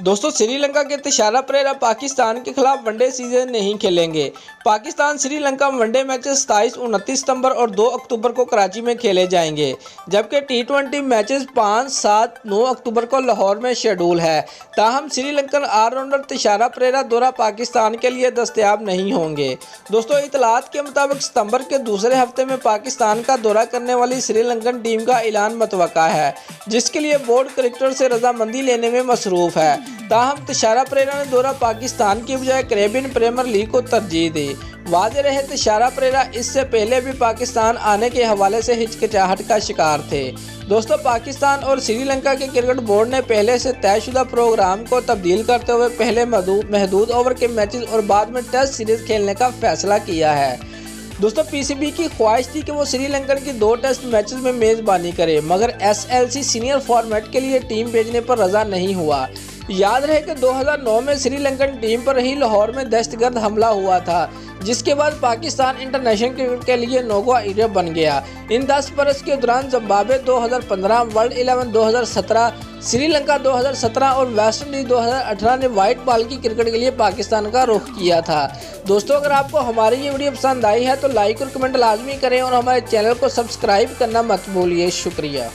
दोस्तों, श्रीलंका के तिशारा परेरा पाकिस्तान के खिलाफ वनडे सीरीज नहीं खेलेंगे। पाकिस्तान श्रीलंका वनडे मैचेस 27, 29 सितंबर और 2 अक्टूबर को कराची में खेले जाएंगे, जबकि टी20 मैचेस 5, 7, 9 अक्टूबर को लाहौर में शेड्यूल है। ताहम श्रीलंकन ऑलराउंडर तिशारा परेरा दौरा पाकिस्तान के लिए दस्तयाब नहीं होंगे। दोस्तों, इतलात के मुताबिक सितंबर के दूसरे हफ्ते में पाकिस्तान का दौरा करने वाली श्रीलंकन टीम का ऐलान मुतवक्का है, जिसके लिए बोर्ड क्रिकेटर से रजामंदी लेने में मसरूफ है। ताहम तिशारा परेरा ने दौरा पाकिस्तान की बजाय कैरेबियन प्रीमियर लीग को तरजीह दी। वाज़ेह रहे, तिशारा परेरा इससे पहले भी पाकिस्तान आने के हवाले से हिचकिचाहट का शिकार थे। दोस्तों, पाकिस्तान और श्रीलंका के क्रिकेट बोर्ड ने पहले से तयशुदा प्रोग्राम को तब्दील करते हुए पहले महदूद ओवर के मैचेस और बाद में टेस्ट सीरीज खेलने का फैसला किया है। दोस्तों, पीसीबी की ख्वाहिश थी कि वो श्रीलंकन की 2 टेस्ट मैचेस में मेज़बानी करे, मगर एसएलसी सीनियर फॉर्मेट के लिए टीम भेजने पर रजा नहीं हुआ। याद रहे कि 2009 में श्रीलंकन टीम पर ही लाहौर में दहशतगर्द हमला हुआ था, जिसके बाद पाकिस्तान इंटरनेशनल क्रिकेट के लिए नो-गो एरिया बन गया। इन 10 बरस के दौरान जिम्बाब्वे 2015, वर्ल्ड 11 2017, श्रीलंका 2017 और वेस्ट इंडीज 2018 ने व्हाइट बॉल की क्रिकेट के लिए पाकिस्तान का रुख किया था। दोस्तों, अगर आपको हमारी ये वीडियो पसंद आई है तो लाइक और कमेंट लाजमी करें और हमारे चैनल को सब्सक्राइब करना मत भूलिए। शुक्रिया।